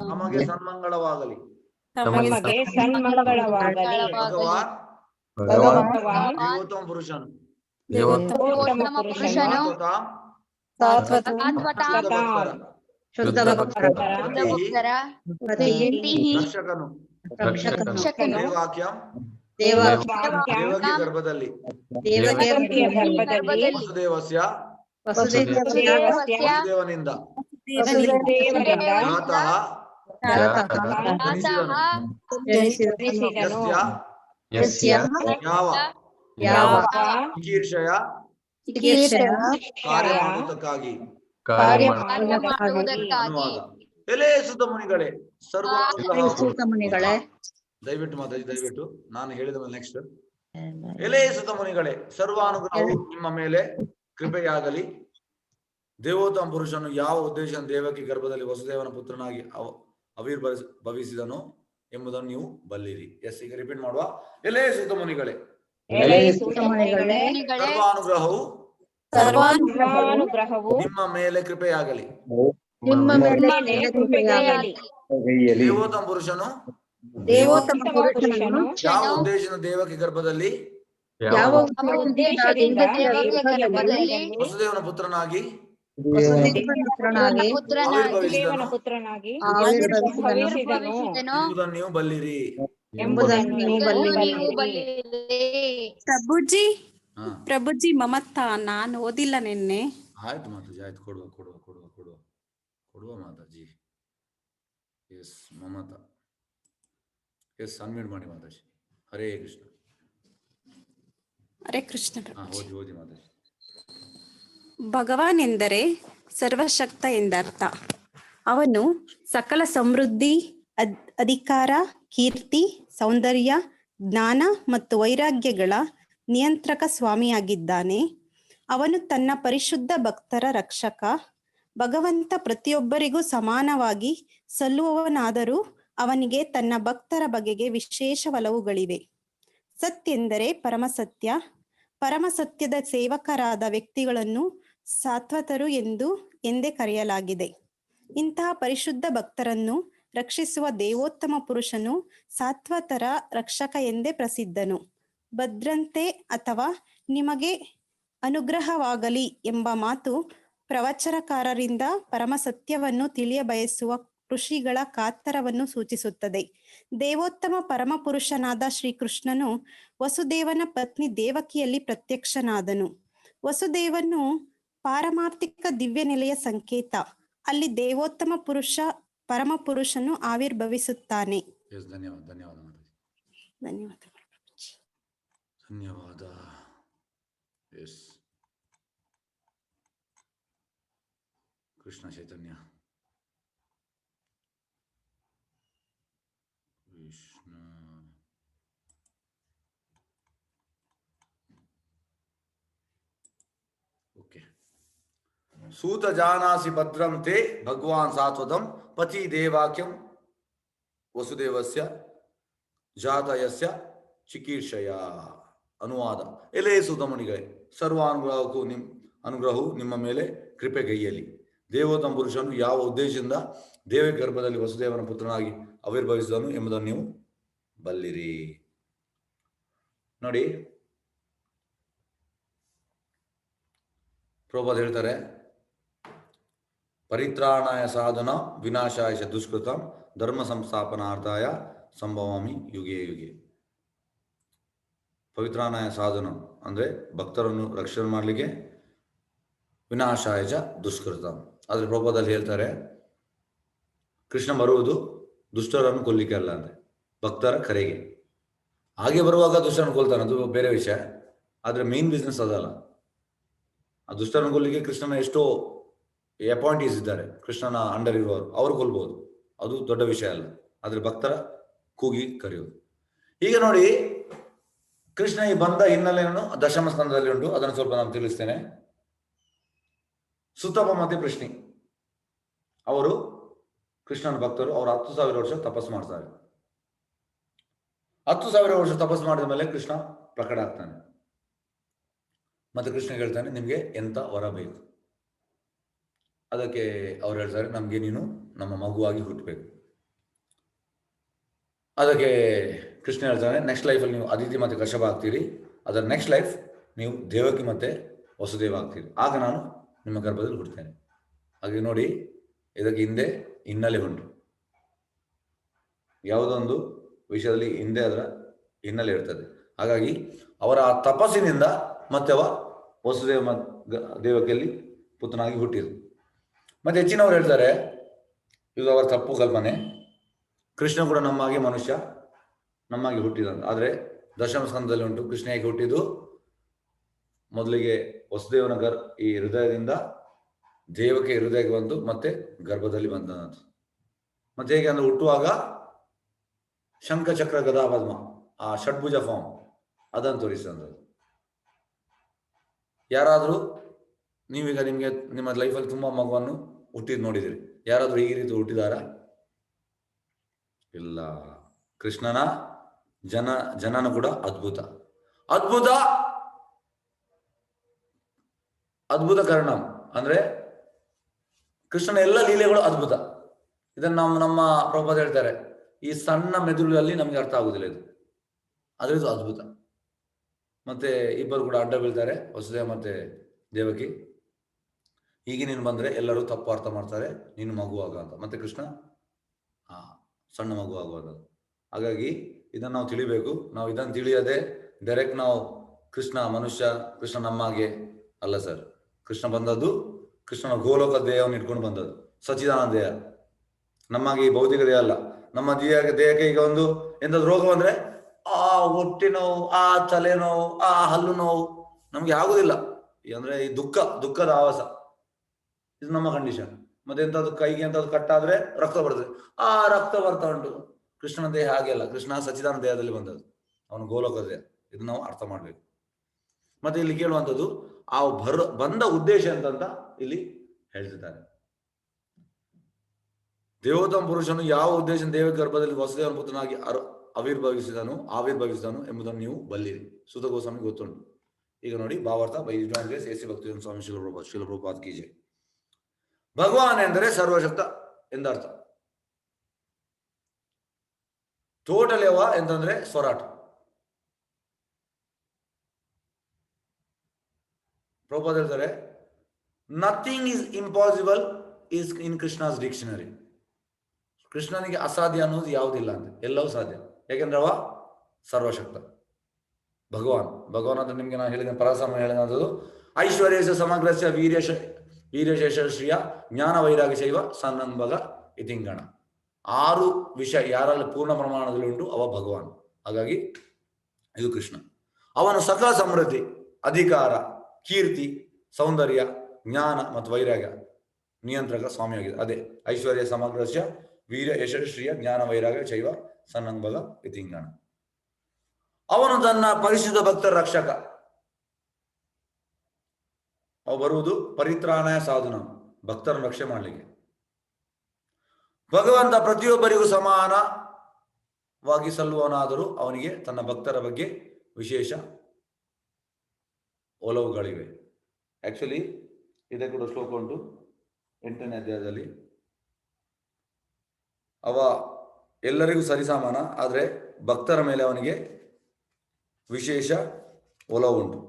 ನಮಗೆ ಸನ್ಮಂಗಳವಾಗಲಿ. ನಮಗೆ ಸನ್ಮಂಗಳವಾಗಲಿ. ಭಗವಾನ್ ಭಗವಾನ್ ದೇವೋತ್ತಮ ಪುರುಷನು ದೇವೋತ್ತಮ ಪುರುಷನು ಸಾತ್ವತಾಂ ಸಾತ್ವತಾಂ ಶುದ್ಧ ಭಕ್ತರ ಶುದ್ಧ ಪತಿಃ ರಕ್ಷಕನು ದೇವಾಕ್ಯಂ ದೇವಕಿ ಗರ್ಭದಲ್ಲಿ ವಸುದೇವಸ್ಯ ವಸುದೇವನಿಂದ ಜನಿಸಿದನು. ಯಸ್ಯ ಯಾವ ಚಿಕೀರ್ಷೆಯ ಕಾರ್ಯಮಾಡುವುದಕ್ಕಾಗಿ. ಅನುವಾದ. ಎಲೆ ಸುತ ಮುನಿಗಳೇ ದಯವಿಟ್ಟು ಮಾತಾಡಿ, ದಯವಿಟ್ಟು ನಾನು ಹೇಳಿದ ಮೇಲೆ ನೆಕ್ಸ್ಟ್. ಎಲೆ ಸುತ ಮುನಿಗಳೇ, ಸರ್ವಾನುಗ್ರಹವು ನಿಮ್ಮ ಮೇಲೆ ಕೃಪೆಯಾಗಲಿ. ದೇವೋತ್ತಮ ಪುರುಷನು ಯಾವ ಉದ್ದೇಶ ದೇವಕಿ ಗರ್ಭದಲ್ಲಿ ವಸುದೇವನ ಪುತ್ರನಾಗಿ ಆವಿರ್ಭವಿಸಿದನು ಎಂಬುದನ್ನು ನೀವು ಬಲ್ಲಿರಿ. ಎಸ್, ಈಗ ರಿಪೀಟ್ ಮಾಡುವ. ಎಲೆ ಸುತ ಮುನಿಗಳೇ, ಸರ್ವಾನುಗ್ರಹವು ನಿಮ್ಮ ಮೇಲೆ ಕೃಪೆಯಾಗಲಿ. ದೇವೋತ್ತಮ ಪುರುಷನು ಯಾವ ಉದ್ದೇಶದ ದೇವಕಿ ಗರ್ಭದಲ್ಲಿ ವಸುದೇವನ ಪುತ್ರನಾಗಿ ಎಂಬುದನ್ನು ನೀವು ಬಲ್ಲಿರಿ. ಪ್ರಭುಜಿ ಮಮತಾ ನಾನು ಓದಿಲ್ಲ ನಿನ್ನೆ. ಆಯ್ತು ಮಾತಾಜಿ, ಆಯ್ತು, ಕೊಡುವ Mataji. Yes Mamata, yes unmute ಮಾಡಿ ಮಾತಾಜಿ. ಹರೇ ಕೃಷ್ಣ. ಹರೇ ಕೃಷ್ಣ. ಓದಿ ಮಾತಾಜಿ. ಭಗವಾನ್ ಎಂದರೆ ಸರ್ವಶಕ್ತ ಎಂದರ್ಥ. ಅವನು ಸಕಲ ಸಮೃದ್ಧಿ, ಅಧಿಕಾರ, ಕೀರ್ತಿ, ಸೌಂದರ್ಯ, ಜ್ಞಾನ ಮತ್ತು ವೈರಾಗ್ಯಗಳ ನಿಯಂತ್ರಕ ಸ್ವಾಮಿಯಾಗಿದ್ದಾನೆ. ಅವನು ತನ್ನ ಪರಿಶುದ್ಧ ಭಕ್ತರ ರಕ್ಷಕ. ಭಗವಂತ ಪ್ರತಿಯೊಬ್ಬರಿಗೂ ಸಮಾನವಾಗಿ ಸಲ್ಲುವವನಾದರೂ ಅವನಿಗೆ ತನ್ನ ಭಕ್ತರ ಬಗೆಗೆ ವಿಶೇಷ ಒಲವುಗಳಿವೆ. ಸತ್ ಎಂದರೆ ಪರಮಸತ್ಯ. ಪರಮಸತ್ಯದ ಸೇವಕರಾದ ವ್ಯಕ್ತಿಗಳನ್ನು ಸಾತ್ವತರು ಎಂದೇ ಕರೆಯಲಾಗಿದೆ. ಇಂತಹ ಪರಿಶುದ್ಧ ಭಕ್ತರನ್ನು ರಕ್ಷಿಸುವ ದೇವೋತ್ತಮ ಪುರುಷನು ಸಾತ್ವತರ ರಕ್ಷಕ ಎಂದೇ ಪ್ರಸಿದ್ಧನು. ಭದ್ರಂತೆ ಅಥವಾ ನಿಮಗೆ ಅನುಗ್ರಹವಾಗಲಿ ಎಂಬ ಮಾತು ಪ್ರವಚನಕಾರರಿಂದ ಪರಮಸತ್ಯವನ್ನು ತಿಳಿಯಬಯಸುವ ಋಷಿಗಳ ಕಾತರವನ್ನು ಸೂಚಿಸುತ್ತದೆ. ದೇವೋತ್ತಮ ಪರಮಪುರುಷನಾದ ಶ್ರೀಕೃಷ್ಣನು ವಸುದೇವನ ಪತ್ನಿ ದೇವಕಿಯಲ್ಲಿ ಪ್ರತ್ಯಕ್ಷನಾದನು. ವಸುದೇವನು ಪಾರಮಾರ್ಥಿಕ ದಿವ್ಯ ನೆಲೆಯ ಸಂಕೇತ. ಅಲ್ಲಿ ದೇವೋತ್ತಮ ಪರಮಪುರುಷನು ಆವಿರ್ಭವಿಸುತ್ತಾನೆ. ಧನ್ಯವಾದ. ಎಸ್, ಕೃಷ್ಣ ಚೈತನ್ಯ. ಕೃಷ್ಣ ಓಕೆ. ಸೂತ ಜಾನಾಸಿ ಭದ್ರಂ ತೇ ಭಗವಾನ್ ಸಾತ್ವತಂ ಪತಿ ದೇವಾಕ್ಯಂ ವಸುದೇವಸ್ಯ ಜಾತಯಸ್ಯ ಚಿಕೀರ್ಷಯ. ಅನುವಾದ. ಎಲೆ ಸೂತ ಮುನಿಗಳೇ, ಅನುಗ್ರಹವು ನಿಮ್ಮ ಮೇಲೆ ಕೃಪೆಗೈಯಲಿ. ದೇವೋತ್ತಮ ಪುರುಷನು ಯಾವ ಉದ್ದೇಶದಿಂದ ದೇವಕಿ ಗರ್ಭದಲ್ಲಿ ವಸುದೇವನ ಪುತ್ರನಾಗಿ ಆವಿರ್ಭವಿಸಿದನು ಎಂಬುದನ್ನು ನೀವು ಬಲ್ಲಿರಿ. ನೋಡಿ, ಪ್ರಭುಪಾದ ಹೇಳ್ತಾರೆ, ಪರಿತ್ರಾಣಾಯ ಸಾಧನ ವಿನಾಶಾಯ ಚ ದುಷ್ಕೃತಂ ಧರ್ಮ ಸಂಸ್ಥಾಪನಾರ್ಥಾಯ ಸಂಭವಾಮಿ ಯುಗೆ ಯುಗೆ. ಪವಿತ್ರಾನಾಯ ಸಾಧನ ಅಂದ್ರೆ ಭಕ್ತರನ್ನು ರಕ್ಷಣೆ ಮಾಡಲಿಕ್ಕೆ, ವಿನಾಶಾಯ ಚ ದುಷ್ಕೃತಂ ಆದ್ರೆ ಪ್ರಭುಪಾದಲ್ಲಿ ಹೇಳ್ತಾರೆ, ಕೃಷ್ಣ ಬರುವುದು ದುಷ್ಟರನ್ನು ಕೊಲ್ಲಿಕ್ಕೆ ಅಲ್ಲ ಅಂದ್ರೆ ಭಕ್ತರ ಕರೆಗೆ. ಹಾಗೆ ಬರುವಾಗ ದುಷ್ಟರನ್ನು ಕೊಲ್ತಾನೆ, ಅದು ಬೇರೆ ವಿಷಯ. ಆದ್ರೆ ಮೇನ್ ಬಿಸ್ನೆಸ್ ಅದಲ್ಲ. ಆ ದುಷ್ಟರನ್ನು ಕೊಲ್ಲಿಕ್ಕೆ ಕೃಷ್ಣನ ಎಷ್ಟೋ ಅಪಾಯಿಂಟೀಸ್ ಇದ್ದಾರೆ, ಕೃಷ್ಣನ ಅಂಡರ್ ಇರುವವರು, ಅವರು ಕೊಲ್ಬಹುದು, ಅದು ದೊಡ್ಡ ವಿಷಯ ಅಲ್ಲ. ಆದ್ರೆ ಭಕ್ತರ ಕೂಗಿ ಕರೆಯೋದು. ಈಗ ನೋಡಿ, ಕೃಷ್ಣ ಈ ಬಂದ ಹಿನ್ನೆಲೆಯನ್ನು ದಶಮ ಸ್ಕಂದದಲ್ಲಿ ಉಂಟು, ಅದನ್ನು ಸ್ವಲ್ಪ ನಾನು ತಿಳಿಸ್ತೇನೆ. ಸುತಪ ಮತ್ತೆ ಪ್ರಶ್ನೆ, ಅವರು ಕೃಷ್ಣನ ಭಕ್ತರು, ಅವರು 10,000 ವರ್ಷ ತಪಸ್ಸು ಮಾಡ್ತಾರೆ. 10,000 ವರ್ಷ ತಪಸ್ಸು ಮಾಡಿದ ಮೇಲೆ ಕೃಷ್ಣ ಪ್ರಕಟ ಆಗ್ತಾನೆ. ಮತ್ತೆ ಕೃಷ್ಣ ಹೇಳ್ತಾನೆ, ನಿಮ್ಗೆ ಎಂತ ವರ ಬೇಕು? ಅದಕ್ಕೆ ಅವ್ರು ಹೇಳ್ತಾರೆ, ನಮಗೆ ನೀನು ನಮ್ಮ ಮಗುವಾಗಿ ಹುಟ್ಟಬೇಕು. ಅದಕ್ಕೆ ಕೃಷ್ಣ ಹೇಳ್ತಾನೆ, ನೆಕ್ಸ್ಟ್ ಲೈಫಲ್ಲಿ ನೀವು ಅದಿತಿ ಮತ್ತು ಕಶ್ಯಪ ಆಗ್ತೀರಿ, ಅದರ ನೆಕ್ಸ್ಟ್ ಲೈಫ್ ನೀವು ದೇವಕಿ ಮತ್ತು ವಸುದೇವ ಆಗ್ತೀರಿ, ಆಗ ನಾನು ನಿಮ್ಮ ಗರ್ಭದಲ್ಲಿ ಹುಡ್ತೇನೆ. ಹಾಗೆ ನೋಡಿ, ಇದಕ್ಕೆ ಹಿಂದೆ ಹಿನ್ನೆಲೆ ಉಂಟು. ಯಾವುದೊಂದು ವಿಷಯದಲ್ಲಿ ಹಿಂದೆ ಅದರ ಹಿನ್ನೆಲೆ ಇರ್ತದೆ. ಹಾಗಾಗಿ ಅವರ ಆ ತಪಸ್ಸಿನಿಂದ ಮತ್ತೆ ಅವ ವಸುದೇವ ದೇವಕಿಯಲ್ಲಿ ಪುತ್ರನಾಗಿ ಹುಟ್ಟಿದ್ರು. ಮತ್ತೆ ಹೆಚ್ಚಿನವರು ಹೇಳ್ತಾರೆ, ಇದು ಅವರ ತಪ್ಪು ಕಲ್ಪನೆ, ಕೃಷ್ಣ ಕೂಡ ನಮ್ಮಾಗಿ ಮನುಷ್ಯ, ನಮ್ಮಾಗಿ ಹುಟ್ಟಿದಂತ. ಆದರೆ ದಶಮ ಸ್ಕಂದದಲ್ಲಿ ಉಂಟು, ಕೃಷ್ಣ ಹೇಗೆ ಹುಟ್ಟಿದ್ದು, ಮೊದಲಿಗೆ ವಸುದೇವನ ಈ ಹೃದಯದಿಂದ ದೇವಕ್ಕೆ ಹೃದಯಕ್ಕೆ ಬಂದು ಮತ್ತೆ ಗರ್ಭದಲ್ಲಿ ಬಂದಂತ. ಮತ್ತೆ ಹೇಗೆ ಅಂದ್ರೆ ಹುಟ್ಟುವಾಗ ಶಂಖ ಚಕ್ರ ಗದಾ ಪದ್ಮ, ಆ ಷಡ್ಭುಜ ಫಾರ್ಮ್ ಅದನ್ನು ತೋರಿಸಿದಂಥದ್ದು. ಯಾರಾದರೂ ನೀವೀಗ ನಿಮ್ಮ ಲೈಫಲ್ಲಿ ತುಂಬ ಮಗುವನ್ನು ಹುಟ್ಟಿದ್ ನೋಡಿದಿರಿ, ಯಾರಾದರೂ ಈ ರೀತಿ ಹುಟ್ಟಿದಾರಾ? ಇಲ್ಲ. ಕೃಷ್ಣನ ಜನನ ಕೂಡ ಅದ್ಭುತ ಅದ್ಭುತ ಅದ್ಭುತ ಕಾರಣ ಅಂದ್ರೆ ಕೃಷ್ಣನ ಎಲ್ಲ ಲೀಲೆಗಳು ಅದ್ಭುತ. ಇದನ್ನು ನಮ್ಮ ಪ್ರಭುಪಾದ ಹೇಳ್ತಾರೆ, ಈ ಸಣ್ಣ ಮೆದುಳಲ್ಲಿ ನಮ್ಗೆ ಅರ್ಥ ಆಗುದಿಲ್ಲ ಇದು, ಆದ್ರೆ ಇದು ಅದ್ಭುತ. ಮತ್ತೆ ಇಬ್ಬರು ಕೂಡ ಅಡ್ಡ ಬೀಳ್ತಾರೆ, ವಸುದೇವ ಮತ್ತೆ ದೇವಕಿ. ಹೀಗೆ ನೀನು ಬಂದ್ರೆ ಎಲ್ಲರೂ ತಪ್ಪು ಅರ್ಥ ಮಾಡ್ತಾರೆ, ನೀನು ಮಗು ಆಗ ಅಂತ. ಮತ್ತೆ ಕೃಷ್ಣ ಸಣ್ಣ ಮಗು ಆಗುವಾಗ. ಹಾಗಾಗಿ ಇದನ್ನು ನಾವು ತಿಳಿಬೇಕು. ನಾವು ಇದನ್ನು ತಿಳಿಯದೆ ಡೈರೆಕ್ಟ್ ನಾವು ಕೃಷ್ಣ ಮನುಷ್ಯ, ಕೃಷ್ಣ ನಮ್ಮಾಗೆ ಅಲ್ಲ ಸರ್. ಕೃಷ್ಣ ಬಂದದ್ದು ಕೃಷ್ಣನ ಗೋಲೋಕ ದೇಹವನ್ನು ಇಟ್ಕೊಂಡು ಬಂದದ್ದು, ಸಚ್ಚಿದಾನಂದ ದೇಹ, ನಮ್ಮಾಗೆ ಈ ಭೌತಿಕ ದೇಹ ಅಲ್ಲ. ನಮ್ಮ ದೇಹಕ್ಕೆ ಈಗ ಒಂದು ಎಂಥದ್ದು ರೋಗ ಬಂದ್ರೆ ಆ ಹೊಟ್ಟೆ ನೋವು, ಆ ತಲೆ ನೋವು, ಆ ಹಲ್ಲು ನೋವು ನಮ್ಗೆ ಆಗುದಿಲ್ಲ. ಅಂದ್ರೆ ಈ ದುಃಖದ ಆವಾಸ, ಇದು ನಮ್ಮ ಕಂಡೀಷನ್. ಮತ್ತೆ ಎಂಥದ್ದು ಕೈಗೆ ಎಂಥದ್ದು ಕಟ್ಟಾದ್ರೆ ರಕ್ತ ಬರ್ತದೆ, ಆ ರಕ್ತ ಬರ್ತಾ ಉಂಟು. ಕೃಷ್ಣನ ದೇಹ ಹಾಗೆ ಅಲ್ಲ, ಕೃಷ್ಣ ಸಚ್ಚಿದಾನಂದ ದೇಹದಲ್ಲಿ ಬಂದದ್ದು, ಅವನು ಗೋಲೋಕ ದೇಹ. ಇದು ನಾವು ಅರ್ಥ ಮಾಡ್ಬೇಕು. ಮತ್ತೆ ಇಲ್ಲಿ ಕೇಳುವಂಥದ್ದು ಆ ಬಂದ ಉದ್ದೇಶ ಅಂತಂತ ಇಲ್ಲಿ ಹೇಳ್ತಿದ್ದಾರೆ. ದೇವೋತ್ತಮ ಪುರುಷನು ಯಾವ ಉದ್ದೇಶ ದೇವ ಗರ್ಭದಲ್ಲಿ ವಸುದೇವನ ಪುತ್ರನಾಗಿ ಆವಿರ್ಭವಿಸಿದನು ಎಂಬುದನ್ನು ನೀವು ಬಲ್ಲಿರಿ. ಸೂತ ಗೋಸ್ವಾಮಿ ಗೊತ್ತುಂಟು. ಈಗ ನೋಡಿ ಭಾವಾರ್ಥ ಬೈ ಎಸಿ ಭಕ್ತಿ ಸ್ವಾಮಿ ಶಿಲಪ್ರಭುಪಾದ್ ಕೀಜೆ. ಭಗವಾನ್ ಎಂದರೆ ಸರ್ವಶಕ್ತ ಎಂದರ್ಥ. ಟೋಟಲ್ ಯಾವ ಎಂತಂದ್ರೆ ಸ್ವರಾಟ್. ಪ್ರಭುಪಾದ ಹೇಳ್ತಾರೆ, nothing is impossible is in Krishna's dictionary. ಕೃಷ್ಣನಿಗೆ ಅಸಾಧ್ಯ ಅನ್ನೋದು ಯಾವುದಿಲ್ಲ ಅಂತ, ಎಲ್ಲವೂ ಸಾಧ್ಯ. ಯಾಕೆಂದ್ರೆ ಅವ ಸರ್ವಶಕ್ತ. ಭಗವಾನ್ ಅಂತ ನಿಮ್ಗೆ ನಾನು ಹೇಳಿದ ಪರಾಸಮ ಹೇಳಿದಂಥದ್ದು, ಐಶ್ವರ್ಯಸ ಸಮಗ್ರಸ್ಯ ವೀರ್ಯಶೇಷಶ್ರಿಯ ಜ್ಞಾನ ವೈರಾಗ್ಯ ಶೈವ ಸನ್ನಂಭಗ ಇತಿಂಗಣ. 6 ವಿಷಯ ಯಾರಲ್ಲಿ ಪೂರ್ಣ ಪ್ರಮಾಣದಲ್ಲಿ ಉಂಟು ಅವ ಭಗವಾನ್. ಹಾಗಾಗಿ ಇದು ಕೃಷ್ಣ. ಅವನು ಸಕಲ ಸಮೃದ್ಧಿ, ಅಧಿಕಾರ, ಕೀರ್ತಿ, ಸೌಂದರ್ಯ, ಜ್ಞಾನ ಮತ್ತು ವೈರಾಗ್ಯ ನಿಯಂತ್ರಕ ಸ್ವಾಮಿಯಾಗಿದೆ. ಅದೇ ಐಶ್ವರ್ಯ ಸಮಗ್ರಸ್ಯ ವೀರ್ಯ ಯಶಸ್ಶ್ರಿಯ ಜ್ಞಾನ ವೈರಾಗ್ಯ ಶೈವ ಸನ್ನಂಭಗ ಇತಿಂಗಣ. ಅವನು ತನ್ನ ಪರಿಶುದ್ಧ ಭಕ್ತರ ರಕ್ಷಕ. ಅವು ಬರುವುದು ಪರಿತ್ರಾಣಾಯ ಸಾಧನ, ಭಕ್ತರನ್ನು ರಕ್ಷೆ ಮಾಡಲಿಕ್ಕೆ. ಭಗವಂತ ಪ್ರತಿಯೊಬ್ಬರಿಗೂ ಸಮಾನವಾಗಿ ಸಲ್ಲುವವನಾದರೂ ಅವನಿಗೆ ತನ್ನ ಭಕ್ತರ ಬಗ್ಗೆ ವಿಶೇಷ ಒಲವುಗಳಿವೆ. ಆಕ್ಚುಲಿ ಇದಕ್ಕೆ ಕೂಡ ಶ್ಲೋಕ ಉಂಟು 8ನೇ ಅಧ್ಯಾಯದಲ್ಲಿ. ಅವ ಎಲ್ಲರಿಗೂ ಸರಿಸಮಾನ, ಆದರೆ ಭಕ್ತರ ಮೇಲೆ ಅವನಿಗೆ ವಿಶೇಷ ಒಲವು ಉಂಟು.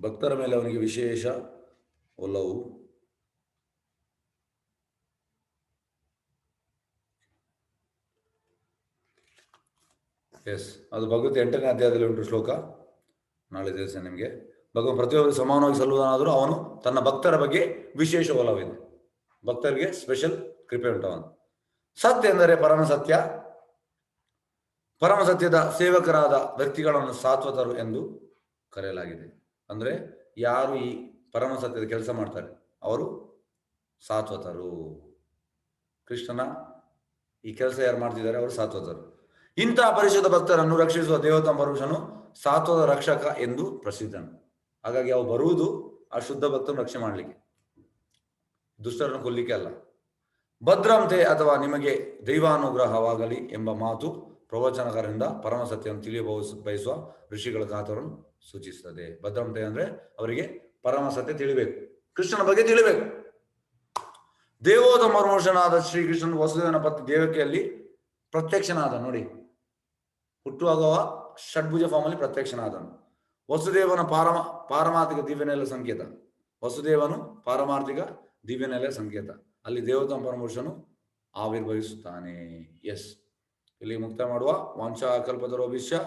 ಭಕ್ತರ ಮೇಲೆ ಅವನಿಗೆ ವಿಶೇಷ ಒಲವು. ಎಸ್, ಅದು ಭಗವತ್ 8ನೇ ಅಧ್ಯಾಯದಲ್ಲಿ ಉಂಟು ಶ್ಲೋಕ, ನಾಳೆ ತಿಳಿಸ್ತೇನೆ ನಿಮಗೆ. ಭಗವಂತ ಪ್ರತಿಯೊಬ್ಬರು ಸಮಾನವಾಗಿ ಸಲ್ಲುವುದಾದರೂ ಅವನು ತನ್ನ ಭಕ್ತರ ಬಗ್ಗೆ ವಿಶೇಷ ಒಲವಿದೆ. ಭಕ್ತರಿಗೆ ಸ್ಪೆಷಲ್ ಕೃಪೆ ಉಂಟು ಅವನು. ಸತ್ಯ ಎಂದರೆ ಪರಮಸತ್ಯ. ಪರಮಸತ್ಯದ ಸೇವಕರಾದ ವ್ಯಕ್ತಿಗಳನ್ನು ಸಾತ್ವತರು ಎಂದು ಕರೆಯಲಾಗಿದೆ. ಅಂದ್ರೆ ಯಾರು ಈ ಪರಮಸತ್ಯದ ಕೆಲಸ ಮಾಡ್ತಾರೆ ಅವರು ಸಾತ್ವತರು. ಕೃಷ್ಣನ ಈ ಕೆಲಸ ಯಾರು ಮಾಡ್ತಿದ್ದಾರೆ ಅವರು ಸಾತ್ವತರು. ಇಂತಹ ಪರಿಶುದ್ಧ ಭಕ್ತರನ್ನು ರಕ್ಷಿಸುವ ದೇವೋತ್ತಮ ಪರಮೇಶ್ವರನು ಸಾತ್ವದ ರಕ್ಷಕ ಎಂದು ಪ್ರಸಿದ್ಧನು. ಹಾಗಾಗಿ ಅವು ಬರುವುದು ಆ ಶುದ್ಧ ಭಕ್ತರನ್ನು ರಕ್ಷಣೆ ಮಾಡಲಿಕ್ಕೆ, ದುಷ್ಟರನ್ನು ಕೊಲ್ಲಿಕ್ಕೆ ಅಲ್ಲ. ಭದ್ರಂತೆ ಅಥವಾ ನಿಮಗೆ ದೈವಾನುಗ್ರಹವಾಗಲಿ ಎಂಬ ಮಾತು ಪ್ರವಚನಕಾರರಿಂದ ಪರಮ ಸತ್ಯವನ್ನು ಬಯಸುವ ಋಷಿಗಳ ಗಾತ್ರವನ್ನು ಸೂಚಿಸುತ್ತದೆ. ಭದ್ರಂತೆ ಅಂದ್ರೆ ಅವರಿಗೆ ಪರಮ ಸತ್ಯ ತಿಳಿಬೇಕು, ಕೃಷ್ಣನ ಬಗ್ಗೆ ತಿಳಿಬೇಕು. ದೇವೋತ್ತಮ ಪರಮೇಶ್ವರನಾದ ಶ್ರೀಕೃಷ್ಣನು ವಸುದೇವನ ಪತ್ನಿ ದೇವಕಿಯಲ್ಲಿ ಪ್ರತ್ಯಕ್ಷನಾದ. ನೋಡಿ, ಹುಟ್ಟುವಾಗುವ ಷಡ್ಭುಜ ಫಾರ್ಮಲ್ಲಿ ಪ್ರತ್ಯಕ್ಷನಾದನು. ವಸುದೇವನ ಪಾರಮಾರ್ಥಿಕ ದಿವ್ಯನೆಲೆ ಸಂಕೇತ. ವಸುದೇವನು ಪಾರಮಾರ್ಥಿಕ ದಿವ್ಯನೆಲೆ ಸಂಕೇತ. ಅಲ್ಲಿ ದೇವೋತ್ತಮ ಪರಮೇಶ್ವರನು ಆವಿರ್ಭವಿಸುತ್ತಾನೆ. ಎಸ್, ಇಲ್ಲಿ ಮುಕ್ತ ಮಾಡುವ ವಂಶ ಕಲ್ಪತರೋಭಿಷ್ಯ